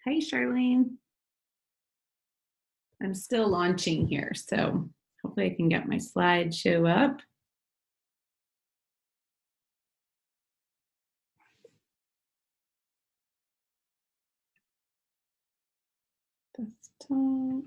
Hi, Charlene. I'm still launching here, so hopefully I can get my slideshow up. Desktop.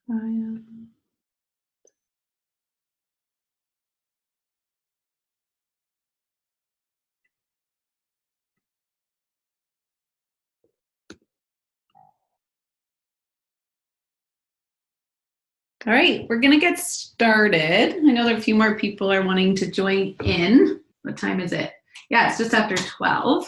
File. All right, we're going to get started. I know that a few more people are wanting to join in. What time is it? Yeah, it's just after 12.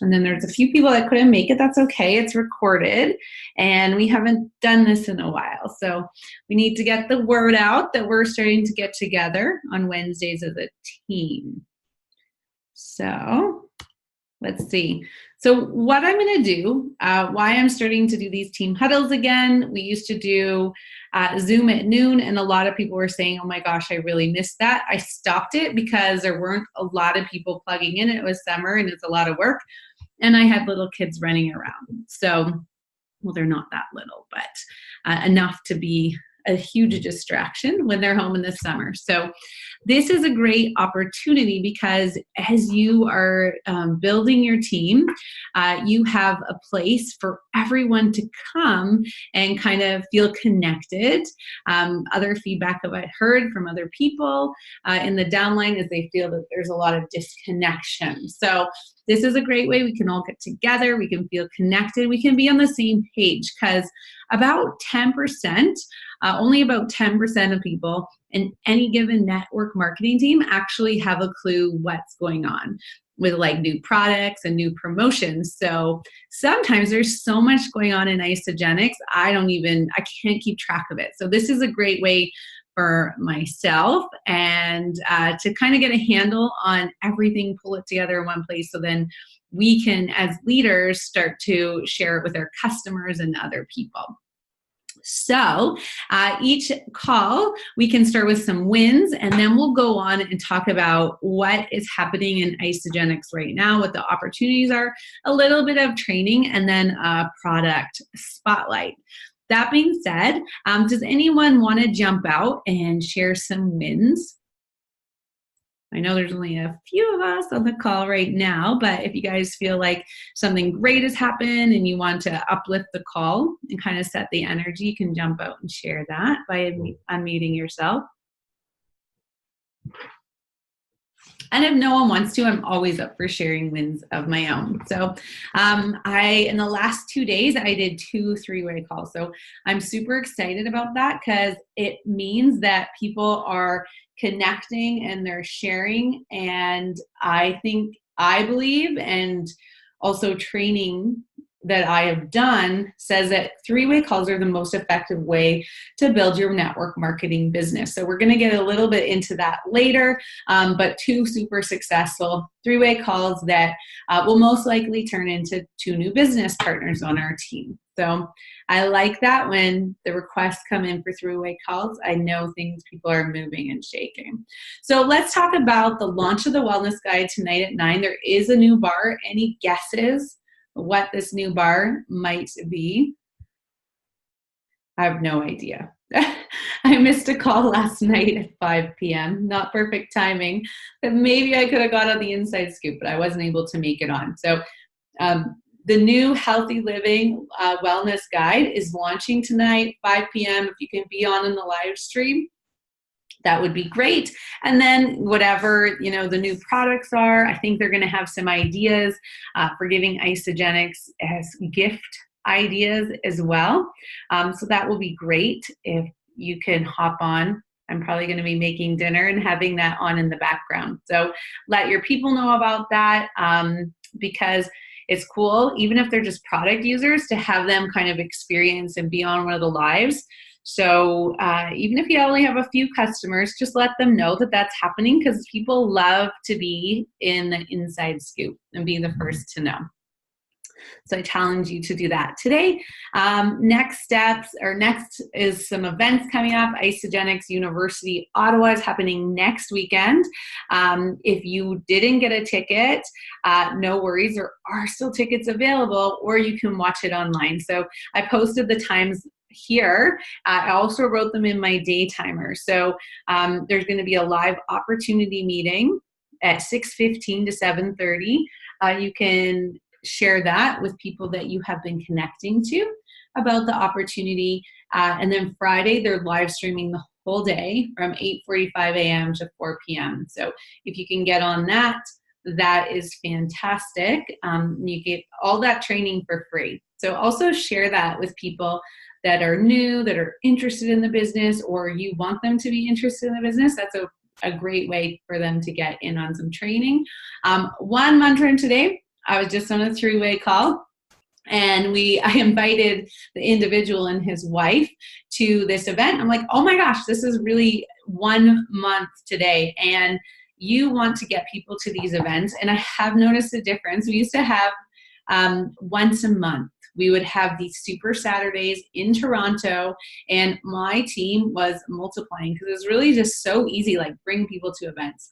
And then there's a few people that couldn't make it. That's okay. It's recorded, and we haven't done this in a while. So we need to get the word out that we're starting to get together on Wednesdays as a team. So let's see. So what I'm going to do, why I'm starting to do these team huddles again, we used to do Zoom at noon, and a lot of people were saying, oh my gosh, I really missed that. I stopped it because there weren't a lot of people plugging in. It was summer and it's a lot of work, and I had little kids running around. So, well, they're not that little, but enough to be a huge distraction when they're home in the summer. So this is a great opportunity because as you are building your team, you have a place for everyone to come and kind of feel connected. Other feedback that I've heard from other people in the downline is they feel that there's a lot of disconnection. So this is a great way we can all get together, we can feel connected, we can be on the same page, because about 10%, only about 10% of people in any given network marketing team actually have a clue what's going on with like new products and new promotions. So sometimes there's so much going on in Isagenix, I can't keep track of it. So this is a great way for myself and to kind of get a handle on everything, pull it together in one place, so then we can, as leaders, start to share it with our customers and other people. So each call, we can start with some wins, and then we'll go on and talk about what is happening in Isagenix right now, what the opportunities are, a little bit of training, and then a product spotlight. That being said, does anyone want to jump out and share some wins? I know there's only a few of us on the call right now, but if you guys feel like something great has happened and you want to uplift the call and kind of set the energy, you can jump out and share that by unmuting yourself. And if no one wants to, I'm always up for sharing wins of my own. So in the last 2 days, I did 2 3-way calls. So I'm super excited about that because it means that people are connecting and they're sharing. And I believe, and also training that I have done says that 3-way calls are the most effective way to build your network marketing business. So we're going to get a little bit into that later, but 2 super successful 3-way calls that will most likely turn into 2 new business partners on our team. So I like that when the requests come in for 3-way calls, I know people are moving and shaking. So let's talk about the launch of the Wellness Guide tonight at 9. There is a new bar. Any guesses what this new bar might be? I have no idea. I missed a call last night at 5 p.m. Not perfect timing, but maybe I could have got on the inside scoop, but I wasn't able to make it on. So the new Healthy Living Wellness Guide is launching tonight, 5 p.m. If you can be on in the live stream, that would be great. And then whatever, the new products are, I think they're going to have some ideas for giving Isagenix as gift ideas as well. So that will be great if you can hop on. I'm probably going to be making dinner and having that on in the background. So let your people know about that because it's cool, even if they're just product users, to have them kind of experience and be on one of the lives. So even if you only have a few customers, just let them know that that's happening, because people love to be in the inside scoop and be the first to know. So I challenge you to do that today. Next is some events coming up. Isagenix University Ottawa is happening next weekend. If you didn't get a ticket, no worries, there are still tickets available, or you can watch it online. So I posted the times here. I also wrote them in my day timer. So there's going to be a live opportunity meeting at 6:15 to 7:30. You can share that with people that you have been connecting to about the opportunity. And then Friday, they're live streaming the whole day from 8:45 a.m. to 4 p.m. So if you can get on that, that is fantastic. You get all that training for free. So also share that with people that are new, that are interested in the business, or you want them to be interested in the business. That's a great way for them to get in on some training. One mantra today, I was just on a three-way call, and I invited the individual and his wife to this event. I'm like, oh my gosh, this is really 1 month today, and you want to get people to these events. And I have noticed a difference. We used to have once a month. We would have these super Saturdays in Toronto, and my team was multiplying because it was really just so easy, like bring people to events.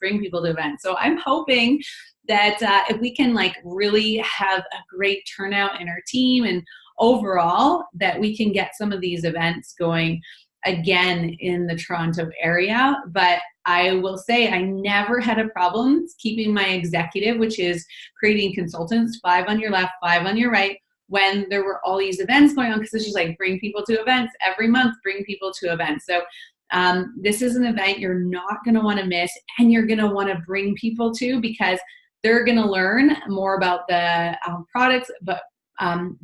So I'm hoping that if we can like really have a great turnout in our team, and overall that we can get some of these events going again in the Toronto area. But I will say I never had a problem keeping my executive, which is creating consultants, 5 on your left, 5 on your right, when there were all these events going on, because it's just like bring people to events every month, bring people to events. So this is an event you're not going to want to miss, and you're going to want to bring people to, because they're going to learn more about the products, but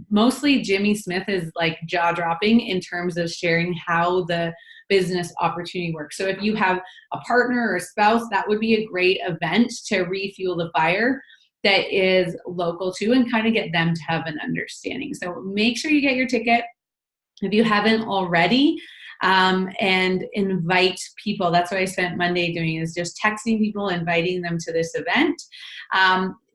mostly Jimmy Smith is like jaw-dropping in terms of sharing how the business opportunity works. So if you have a partner or a spouse, that would be a great event to refuel the fire that is local too, and kind of get them to have an understanding. So make sure you get your ticket if you haven't already, and invite people. That's what I spent Monday doing, is just texting people, inviting them to this event.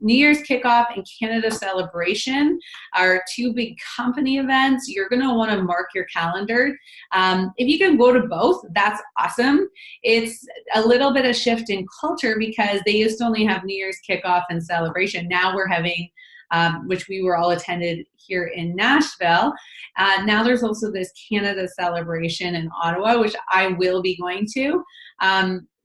New Year's Kickoff and Canada Celebration are 2 big company events. You're going to want to mark your calendar. If you can go to both, that's awesome. It's a little bit of shift in culture, because they used to only have New Year's Kickoff and Celebration. Now we're having, which we were all attended here in Nashville. Now there's also this Canada Celebration in Ottawa, which I will be going to.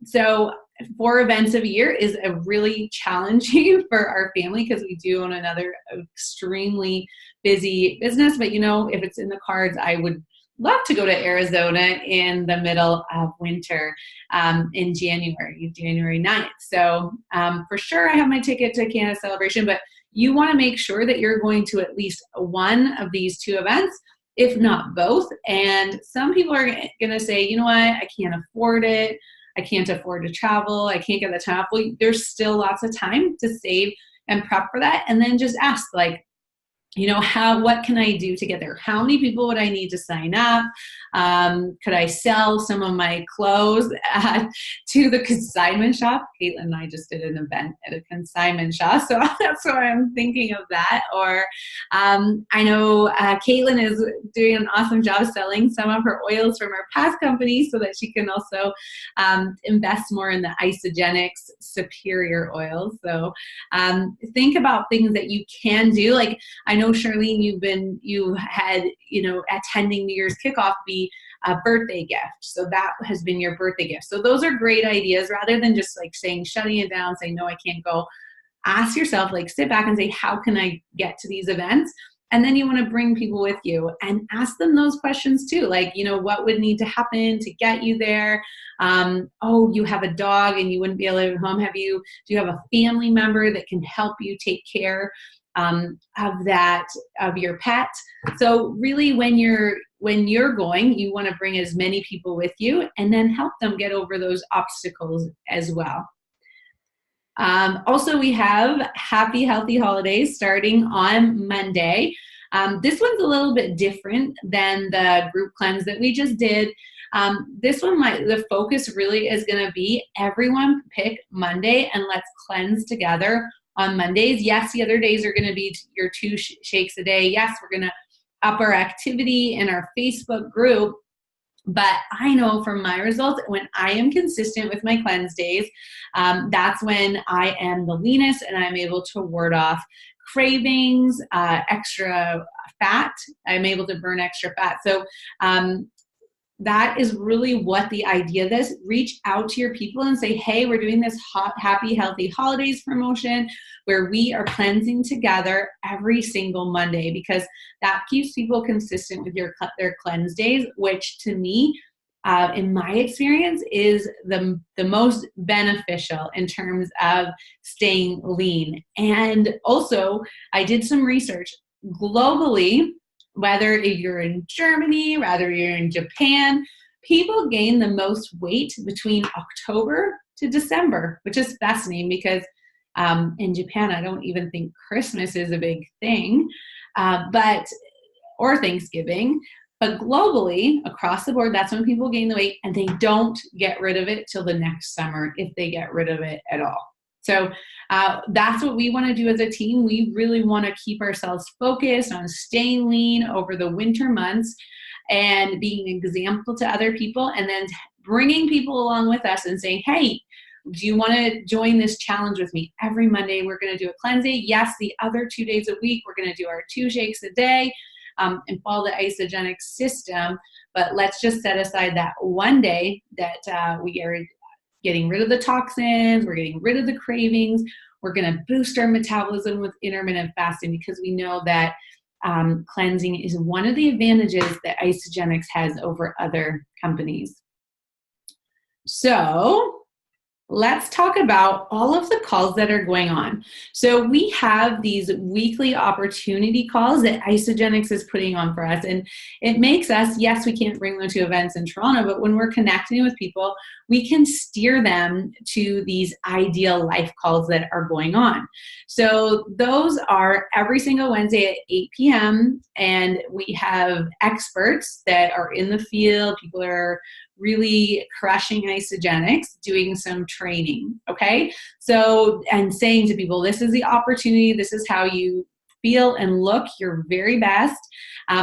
So 4 events of a year is a really challenging for our family, because we do own another extremely busy business. But if it's in the cards, I would love to go to Arizona in the middle of winter in January 9th. So for sure, I have my ticket to Canada Celebration, but you want to make sure that you're going to at least one of these 2 events, if not both. And some people are going to say, you know what, I can't afford it. I can't afford to travel. I can't get the time off. Well, there's still lots of time to save and prep for that. And then just ask, like, what can I do to get there? How many people would I need to sign up? Could I sell some of my clothes to the consignment shop? Caitlin and I just did an event at a consignment shop, so that's why I'm thinking of that. Or I know Caitlin is doing an awesome job selling some of her oils from her past company, so that she can also invest more in the Isagenix superior oils. So think about things that you can do. Like, I know, Charlene, you had attending New Year's Kickoff be a birthday gift. So that has been your birthday gift. So those are great ideas, rather than just like shutting it down, saying, no, I can't go. Ask yourself, like, sit back and say, how can I get to these events? And then you want to bring people with you and ask them those questions too. Like, what would need to happen to get you there? You have a dog and you wouldn't be able to leave home. Do you have a family member that can help you take care of your pet? So really, when you're going, you want to bring as many people with you, and then help them get over those obstacles as well. Also, we have Happy Healthy Holidays starting on Monday. This one's a little bit different than the group cleanse that we just did. This one, the focus really is going to be everyone pick Monday and let's cleanse together on Mondays. Yes, the other days are going to be your 2 shakes a day. Yes, we're going to up our activity in our Facebook group. But I know from my results, when I am consistent with my cleanse days, that's when I am the leanest and I'm able to ward off cravings, extra fat. I'm able to burn extra fat. So that is really what the idea of this. Reach out to your people and say, hey, we're doing this Happy Healthy Holidays promotion where we are cleansing together every single Monday, because that keeps people consistent with their cleanse days, which to me, in my experience, is the most beneficial in terms of staying lean. And also, I did some research globally. Whether you're in Germany, whether you're in Japan, people gain the most weight between October to December, which is fascinating because in Japan, I don't even think Christmas is a big thing, or Thanksgiving. But globally, across the board, that's when people gain the weight, and they don't get rid of it till the next summer, if they get rid of it at all. So that's what we want to do as a team. We really want to keep ourselves focused on staying lean over the winter months and being an example to other people, and then bringing people along with us and saying, hey, do you want to join this challenge with me? Every Monday, we're going to do a cleanse day. Yes, the other 2 days a week, we're going to do our 2 shakes a day and follow the Isagenix system. But let's just set aside that one day that we are getting rid of the toxins, we're getting rid of the cravings, we're going to boost our metabolism with intermittent fasting, because we know that cleansing is one of the advantages that Isagenix has over other companies. So let's talk about all of the calls that are going on. So we have these weekly opportunity calls that Isagenix is putting on for us. And it makes us, yes, we can't bring them to events in Toronto, but when we're connecting with people, we can steer them to these ideal life calls that are going on. So those are every single Wednesday at 8 p.m. And we have experts that are in the field. People are really crushing Isagenix, doing some training, okay? So, and saying to people, this is the opportunity, this is how you feel and look your very best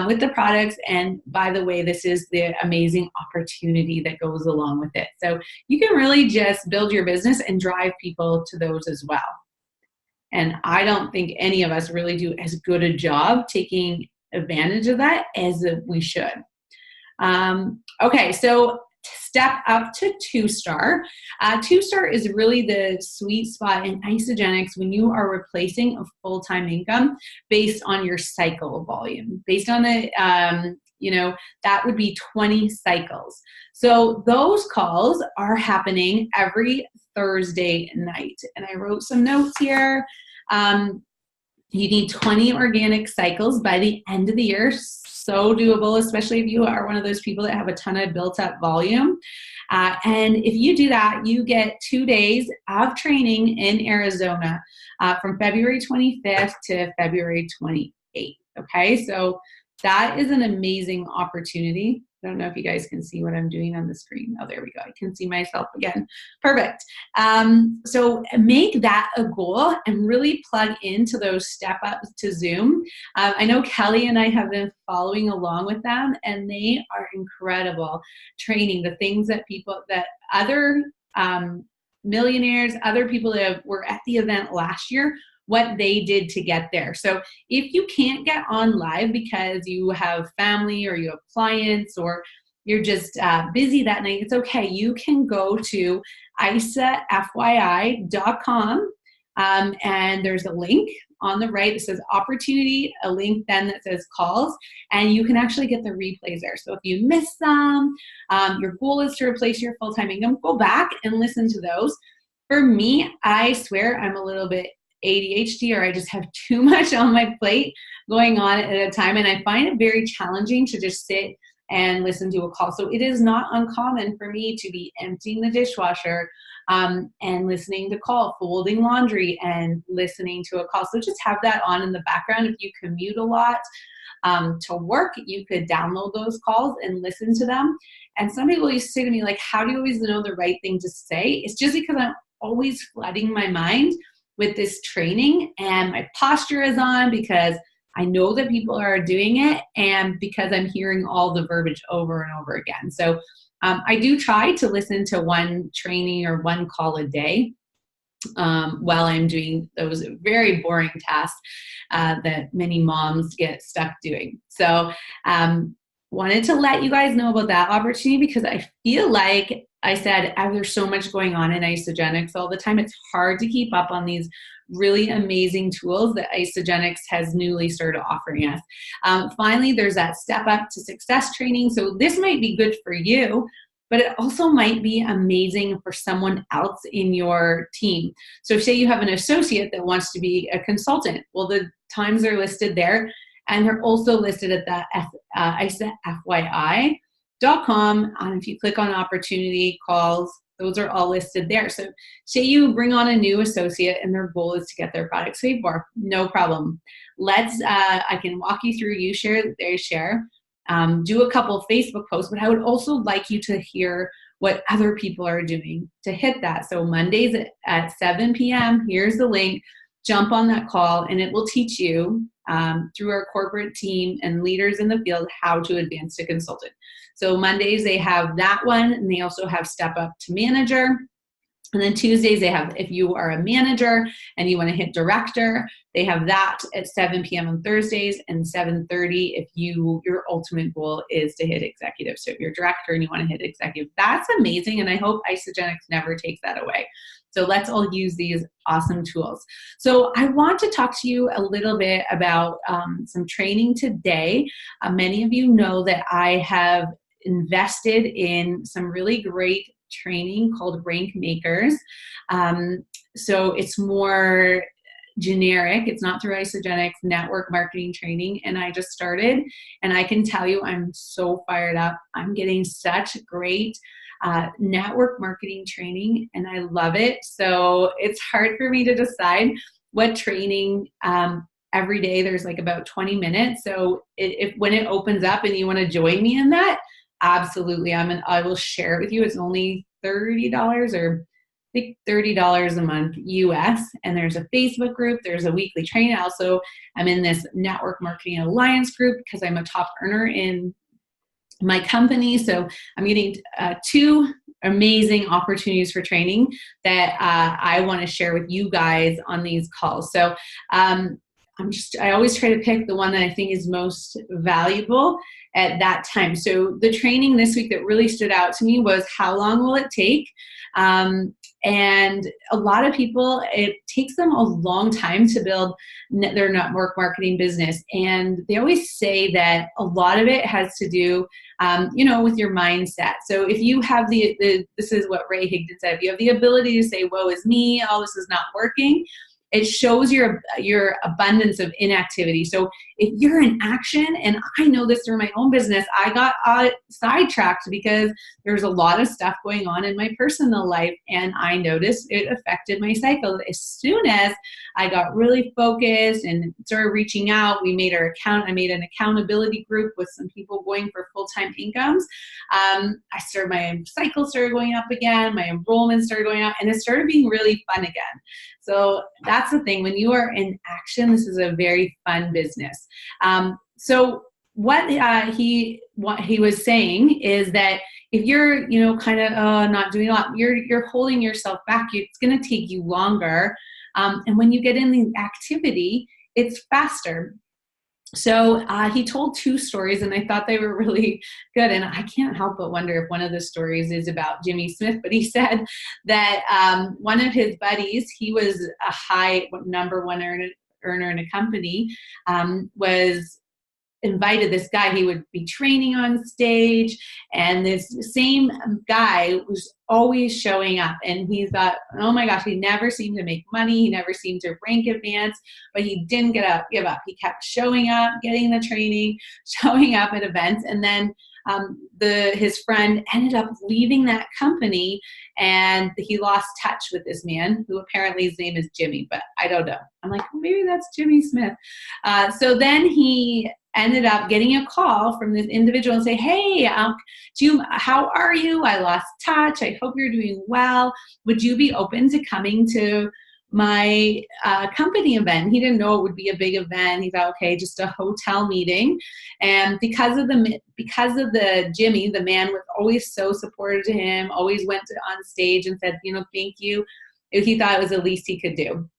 with the products. And by the way, this is the amazing opportunity that goes along with it. So you can really just build your business and drive people to those as well. And I don't think any of us really do as good a job taking advantage of that as we should. Okay, so step up to 2-star. 2-star is really the sweet spot in Isagenix when you are replacing a full-time income based on your cycle volume. Based on the, that would be 20 cycles. So those calls are happening every Thursday night. And I wrote some notes here. You need 20 organic cycles by the end of the year. So doable, especially if you are one of those people that have a ton of built up volume. And if you do that, you get 2 days of training in Arizona from February 25th to February 28th. Okay, so that is an amazing opportunity. I don't know if you guys can see what I'm doing on the screen. Oh, there we go. I can see myself again. Perfect. So make that a goal and really plug into those step ups to Zoom. I know Kelly and I have been following along with them, and they are incredible training the things that other millionaires, other people that were at the event last year, what they did to get there. So if you can't get on live because you have family or you have clients or you're just busy that night, it's okay. You can go to isafyi.com and there's a link on the right that says opportunity, a link then that says calls, and you can actually get the replays there. So if you miss them, your goal is to replace your full-time income, go back and listen to those. For me, I swear I'm a little bit ADHD, or I just have too much on my plate going on at a time, and I find it very challenging to just sit and listen to a call. So it is not uncommon for me to be emptying the dishwasher, and listening to call, folding laundry and listening to a call. So just have that on in the background. If you commute a lot to work, you could download those calls and listen to them. And some people used to say to me, like, how do you always know the right thing to say? It's just because I'm always flooding my mind with this training, and my posture is on because I know that people are doing it, and because I'm hearing all the verbiage over and over again. So I do try to listen to one training or one call a day while I'm doing those very boring tasks that many moms get stuck doing. So wanted to let you guys know about that opportunity, because I feel like I said, there's so much going on in Isagenix all the time. It's hard to keep up on these really amazing tools that Isagenix has newly started offering us. Finally, there's that Step Up to Success training. So this might be good for you, but it also might be amazing for someone else in your team. So say you have an associate that wants to be a consultant. Well, the times are listed there, and they're also listed at the ISAFYI.com. And if you click on opportunity calls, those are all listed there. So say you bring on a new associate and their goal is to get their products paid for, no problem. I can walk you through, you share, they share. Do a couple of Facebook posts, but I would also like you to hear what other people are doing to hit that. So Mondays at 7 p.m., here's the link. Jump on that call, and it will teach you through our corporate team and leaders in the field how to advance to consultant. So Mondays, they have that one, and they also have Step Up to Manager. And then Tuesdays, they have, if you are a manager and you want to hit director, they have that at 7 p.m. on Thursdays, and 7:30 if your ultimate goal is to hit executive. So if you're a director and you want to hit executive, that's amazing. And I hope Isagenix never takes that away. So let's all use these awesome tools. So I want to talk to you a little bit about some training today. Many of you know that I have invested in some really great training called Rank Makers. So it's more generic. It's not through Isagenix, network marketing training. And I just started, and I can tell you, I'm so fired up. I'm getting such great network marketing training, and I love it. So it's hard for me to decide what training. Every day there's like about 20 minutes. So if when it opens up and you want to join me in that, absolutely. I will share it with you. It's only $30 or I think $30 a month US. And there's a Facebook group. There's a weekly training. Also, I'm in this Network Marketing Alliance group because I'm a top earner in my company. So I'm getting 2 amazing opportunities for training that I want to share with you guys on these calls. So I always try to pick the one that I think is most valuable at that time. So the training this week that really stood out to me was how long will it take? And a lot of people, it takes them a long time to build their network marketing business. And they always say that a lot of it has to do, with your mindset. So if you have this is what Ray Higdon said, if you have the ability to say, woe is me, all this is not working, it shows your abundance of inactivity. So if you're in action, and I know this through my own business, I got sidetracked because there's a lot of stuff going on in my personal life, and I noticed it affected my cycle. As soon as I got really focused and started reaching out, I made an accountability group with some people going for full-time incomes. My cycle started going up again, my enrollment started going up, and it started being really fun again. So that's the thing. When you are in action, this is a very fun business. So what he was saying is that if you're, kind of not doing a lot, you're holding yourself back. It's going to take you longer. And when you get in the activity, it's faster. So he told 2 stories, and I thought they were really good. And I can't help but wonder if one of the stories is about Jimmy Smith. But he said that one of his buddies, he was a high number 1 earner in a company, was invited this guy. He would be training on stage, and this same guy was always showing up, and he thought, oh my gosh, he never seemed to make money, he never seemed to rank advance, but he didn't give up. He kept showing up, getting the training, showing up at events. And then his friend ended up leaving that company, and he lost touch with this man who apparently his name is Jimmy, but I don't know. I'm like, well, maybe that's Jimmy Smith. So then he ended up getting a call from this individual and say, hey, how are you? I lost touch. I hope you're doing well. Would you be open to coming to my company event? He didn't know it would be a big event. He thought, okay, just a hotel meeting. And because of the Jimmy, the man was always so supportive to him, always went on stage and said, thank you. He thought it was the least he could do.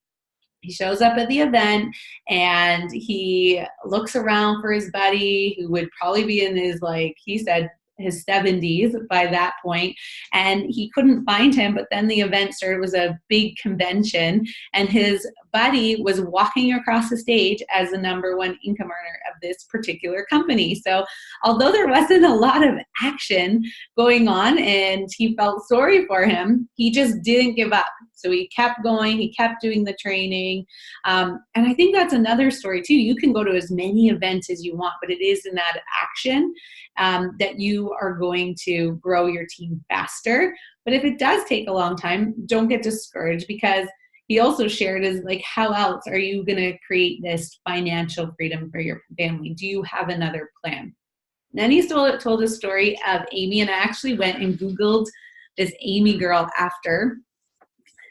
He shows up at the event and he looks around for his buddy, who would probably be in his, he said, his 70s by that point, and he couldn't find him. But then the event started. It was a big convention, and his buddy was walking across the stage as the #1 income earner of this particular company. So although there wasn't a lot of action going on and he felt sorry for him, he just didn't give up. So he kept going, he kept doing the training. And I think that's another story too. You can go to as many events as you want, but it is in that action that you are going to grow your team faster. But if it does take a long time, don't get discouraged, because he also shared is how else are you going to create this financial freedom for your family? Do you have another plan? Then he told a story of Amy, and I actually went and Googled this Amy girl after.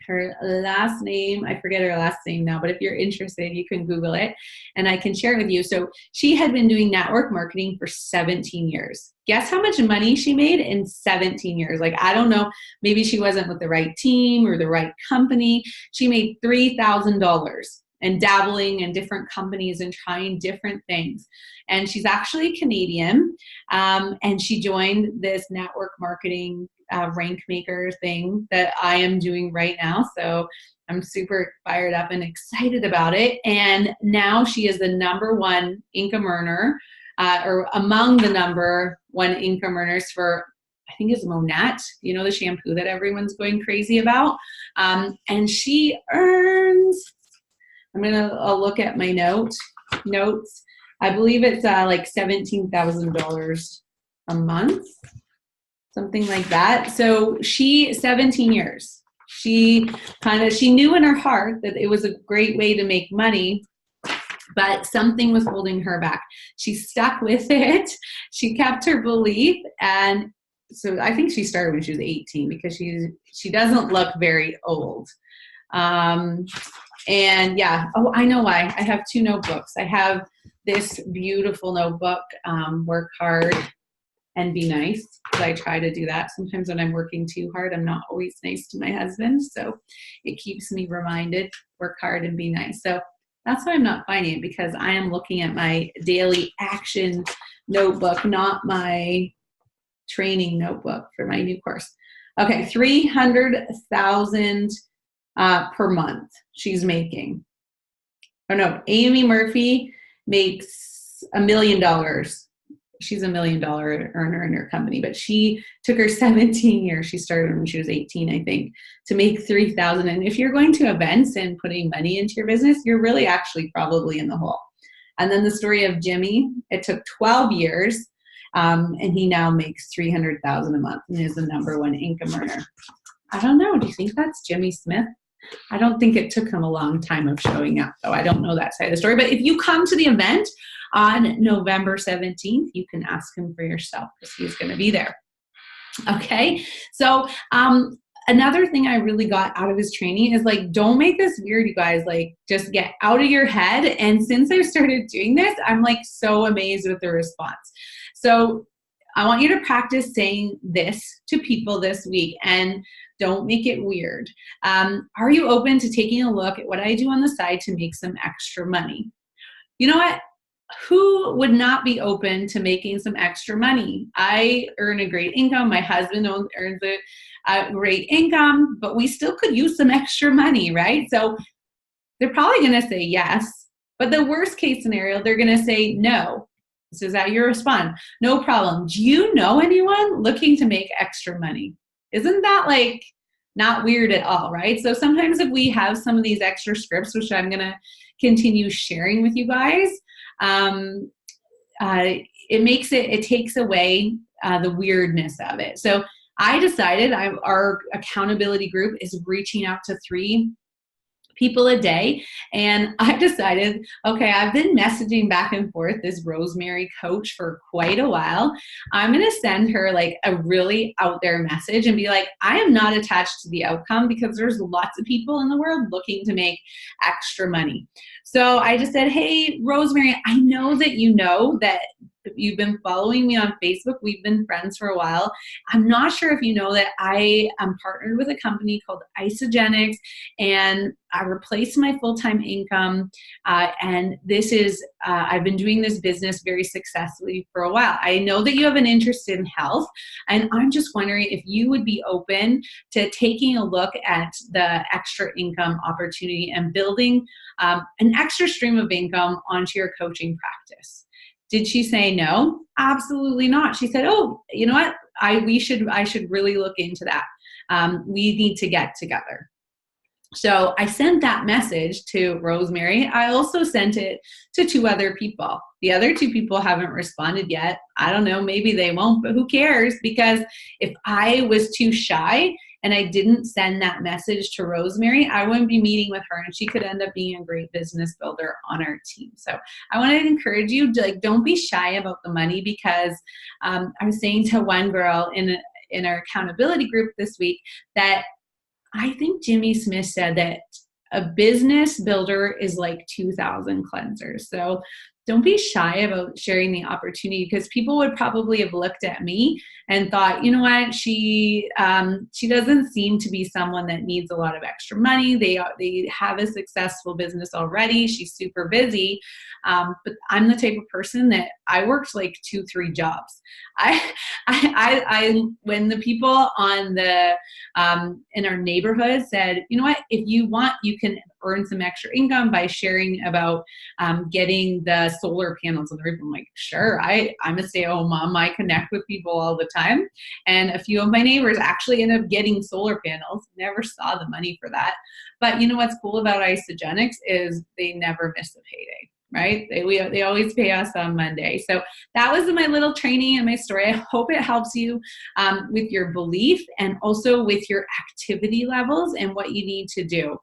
Her last name, I forget her last name now, but if you're interested, you can Google it and I can share it with you. So she had been doing network marketing for 17 years. Guess how much money she made in 17 years? I don't know, maybe she wasn't with the right team or the right company. She made $3,000 and dabbling in different companies and trying different things. And she's actually Canadian, and she joined this network marketing rank maker thing that I am doing right now. So I'm super fired up and excited about it. And now she is the #1 income earner, or among the #1 income earners for, I think it's Monat, the shampoo that everyone's going crazy about. And she earns, I'm going to look at my notes. I believe it's $17,000 a month. Something like that. So 17 years, she knew in her heart that it was a great way to make money, but something was holding her back. She stuck with it. She kept her belief. And so I think she started when she was 18, because she doesn't look very old. And yeah, I know why. I have 2 notebooks. I have this beautiful notebook, Work Hard and Be Nice, because I try to do that. Sometimes when I'm working too hard, I'm not always nice to my husband. So it keeps me reminded, work hard and be nice. So that's why I'm not finding it, because I am looking at my daily action notebook, not my training notebook for my new course. Okay, $300,000 per month she's making. Oh no, Amy Murphy makes $1 million. She's $1 million earner in her company, but she took her 17 years. She started when she was 18, I think, to make $3,000. And if you're going to events and putting money into your business, you're really actually probably in the hole. And then the story of Jimmy, it took 12 years, and he now makes $300,000 a month and is the #1 income earner. I don't know. Do you think that's Jimmy Smith? I don't think it took him a long time of showing up, though. I don't know that side of the story. But if you come to the event on November 17th, you can ask him for yourself, because he's going to be there. Okay. So another thing I really got out of his training is don't make this weird, you guys. Just get out of your head. And since I started doing this, I'm so amazed with the response. So I want you to practice saying this to people this week, and don't make it weird. Are you open to taking a look at what I do on the side to make some extra money? You know what? Who would not be open to making some extra money? I earn a great income. My husband earns a great income, but we still could use some extra money, right? So they're probably going to say yes, but the worst case scenario, they're going to say no. So is that your response? No problem. Do you know anyone looking to make extra money? Isn't that not weird at all, right? So sometimes if we have some of these extra scripts, which I'm going to continue sharing with you guys, it takes away the weirdness of it. So I decided our accountability group is reaching out to 3 people a day. And I decided, okay, I've been messaging back and forth this Rosemary coach for quite a while. I'm going to send her like a really out there message and be like, I am not attached to the outcome because there's lots of people in the world looking to make extra money. So I just said, hey, Rosemary, I know that you know that you've been following me on Facebook. We've been friends for a while. I'm not sure if you know that I am partnered with a company called Isagenix, and I replaced my full-time income. And this is, I've been doing this business very successfully for a while. I know that you have an interest in health, and I'm just wondering if you would be open to taking a look at the extra income opportunity and building an extra stream of income onto your coaching practice. Did she say no? Absolutely not. She said, oh, you know what? I should really look into that. We need to get together. So I sent that message to Rosemary. I also sent it to 2 other people. The other 2 people haven't responded yet. I don't know, maybe they won't, but who cares? Because if I was too shy and I didn't send that message to Rosemary, I wouldn't be meeting with her, and she could end up being a great business builder on our team. So I want to encourage you to don't be shy about the money, because I was saying to one girl in our accountability group this week that I think Jimmy Smith said that a business builder is like 2,000 cleansers. So don't be shy about sharing the opportunity, because people would probably have looked at me and thought, you know what, she doesn't seem to be someone that needs a lot of extra money. They have a successful business already. She's super busy. But I'm the type of person that I worked like 2-3 jobs. I when the people on the in our neighborhood said, you know what, if you want, you can earn some extra income by sharing about getting the solar panels on the roof. I'm like, sure, I'm a stay-at-home mom. I connect with people all the time. And a few of my neighbors actually end up getting solar panels. Never saw the money for that. But you know what's cool about Isagenix is they never miss a payday. Right? They always pay us on Monday. So that was my little training and my story. I hope it helps you with your belief and also with your activity levels and what you need to do.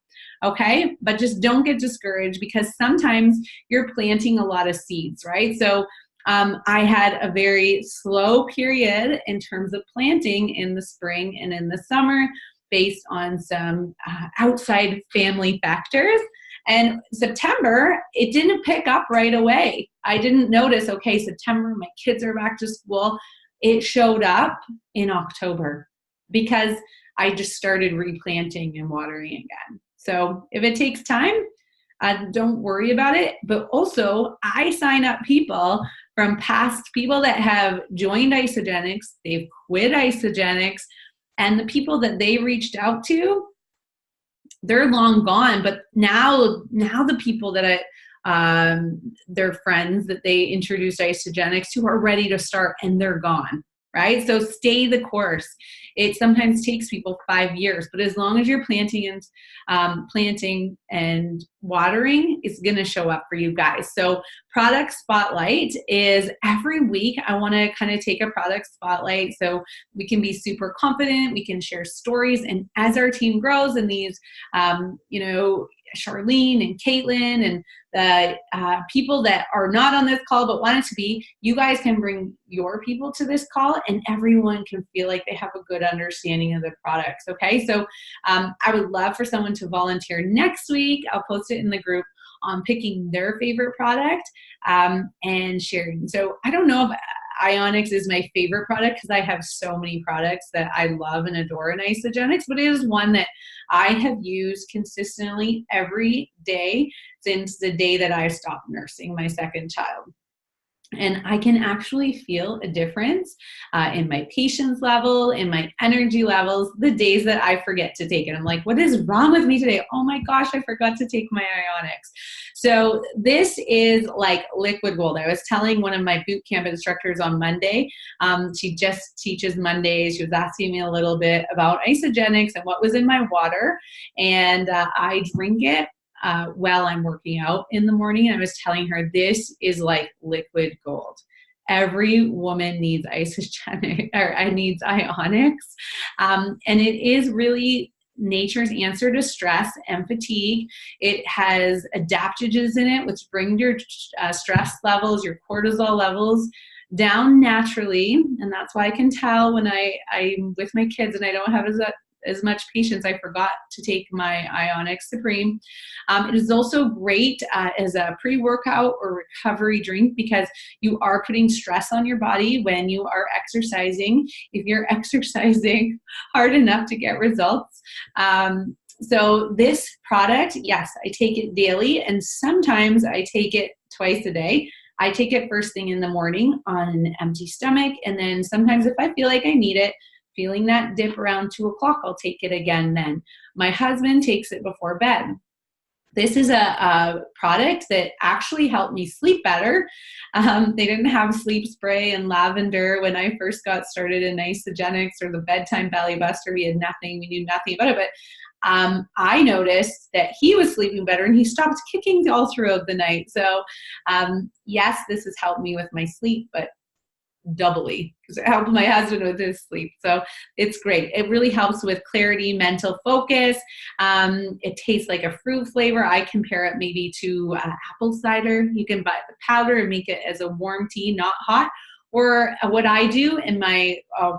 Okay? But just don't get discouraged, because sometimes you're planting a lot of seeds, right? So I had a very slow period in terms of planting in the spring and in the summer based on some outside family factors. And September, it didn't pick up right away. I didn't notice, okay, September, my kids are back to school. It showed up in October because I just started replanting and watering again. So if it takes time, don't worry about it. But also, I sign up people from past people that have joined Isagenix, they've quit Isagenix, and the people that they reached out to, they're long gone. But now the people that their friends that they introduced Isagenix to are ready to start, and they're gone, right? So stay the course. It sometimes takes people 5 years, but as long as you're planting and watering, it's going to show up for you guys. So product spotlight is every week. I want to kind of take a product spotlight so we can be super confident. We can share stories. And as our team grows and these, Charlene and Caitlin and the people that are not on this call but want it to be, you guys can bring your people to this call and everyone can feel like they have a good understanding of the products. Okay, so I would love for someone to volunteer next week. I'll post it in the group on picking their favorite product and sharing. So I don't know if Ionix is my favorite product because I have so many products that I love and adore in Isagenix, but it is one that I have used consistently every day since the day that I stopped nursing my second child. And I can actually feel a difference in my patience level, in my energy levels, the days that I forget to take it. I'm like, what is wrong with me today? Oh my gosh, I forgot to take my Ionix. So this is like liquid gold. I was telling one of my boot camp instructors on Monday, she just teaches Mondays. She was asking me a little bit about Isagenix and what was in my water. And I drink it while I'm working out in the morning. I was telling her this is like liquid gold. every woman needs isogenic or needs Ionics. And it is really nature's answer to stress and fatigue. It has adaptogens in it, which bring your stress levels, your cortisol levels down naturally. And that's why I can tell when I'm with my kids and I don't have as much patience, I forgot to take my Ionic Supreme. It is also great as a pre-workout or recovery drink because you are putting stress on your body when you are exercising, if you're exercising hard enough to get results. So this product, yes, I take it daily, and sometimes I take it twice a day. I take it first thing in the morning on an empty stomach, and then sometimes if I feel like I need it, feeling that dip around 2 o'clock, I'll take it again then. My husband takes it before bed. This is a product that actually helped me sleep better. They didn't have sleep spray and lavender when I first got started in Isogenics or the bedtime belly buster. We had nothing, we knew nothing about it, but I noticed that he was sleeping better and he stopped kicking all throughout the night. So yes, this has helped me with my sleep, but doubly because it helped my husband with his sleep. So it's great. It really helps with clarity, mental focus. It tastes like a fruit flavor. I compare it maybe to apple cider. You can buy the powder and make it as a warm tea, not hot. Or what I do in my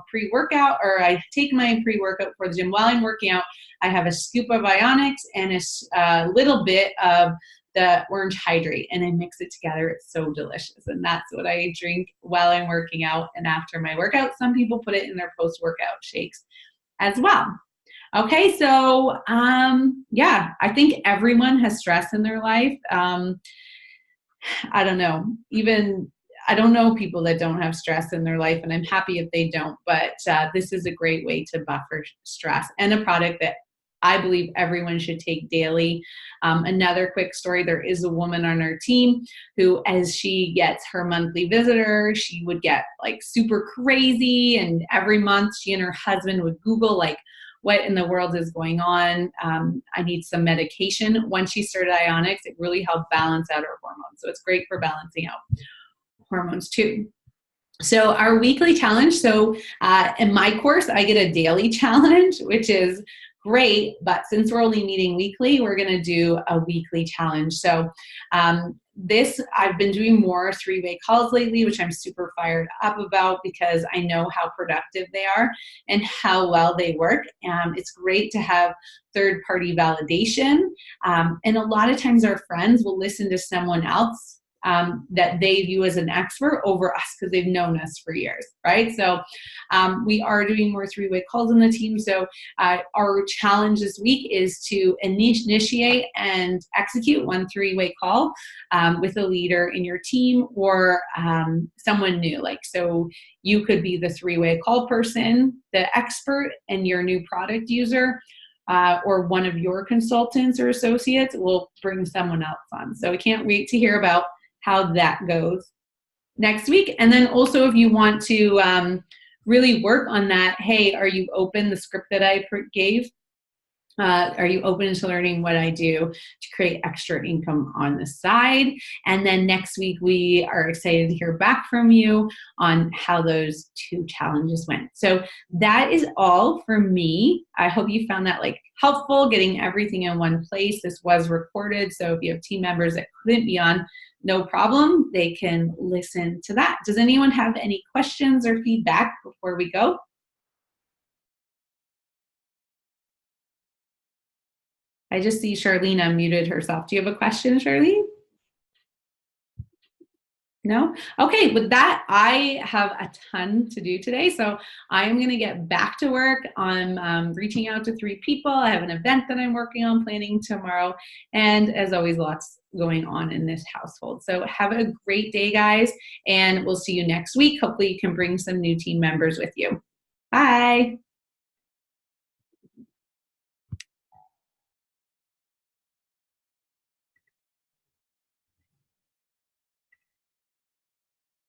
pre-workout, or I take my pre-workout for the gym while I'm working out, I have a scoop of Ionics and a little bit of the orange hydrate, and I mix it together. It's so delicious. And that's what I drink while I'm working out and after my workout. Some people put it in their post-workout shakes as well. Okay, so yeah, I think everyone has stress in their life. I don't know, I don't know people that don't have stress in their life, and I'm happy if they don't, but this is a great way to buffer stress and a product that I believe everyone should take daily. Another quick story, there is a woman on our team who, as she gets her monthly visitor, she would get like super crazy, and every month she and her husband would Google like, what in the world is going on? I need some medication. Once she started Ionics, it really helped balance out her hormones. So it's great for balancing out hormones too. So our weekly challenge, so in my course, I get a daily challenge, which is great, but since we're only meeting weekly, we're going to do a weekly challenge. So this, I've been doing more 3-way calls lately, which I'm super fired up about because I know how productive they are and how well they work. It's great to have third-party validation. And a lot of times our friends will listen to someone else that they view as an expert over us because they've known us for years, right? So we are doing more 3-way calls in the team. So our challenge this week is to initiate and execute 1 3-way call with a leader in your team or someone new. Like, so you could be the 3-way call person, the expert, and your new product user. Or one of your consultants or associates will bring someone else on. So I can't wait to hear about how that goes next week. And then also if you want to really work on that, hey, are you open, the script that I gave, are you open to learning what I do to create extra income on the side? And then next week, we are excited to hear back from you on how those 2 challenges went. So that is all for me. I hope you found that like helpful, getting everything in one place. This was recorded, so if you have team members that couldn't be on, no problem. They can listen to that. Does anyone have any questions or feedback before we go? I just see Charlene unmuted herself. Do you have a question, Charlene? No? Okay, with that, I have a ton to do today. So I'm going to get back to work on reaching out to 3 people. I have an event that I'm working on planning tomorrow. And as always, lots going on in this household. So have a great day, guys. And we'll see you next week. Hopefully you can bring some new team members with you. Bye.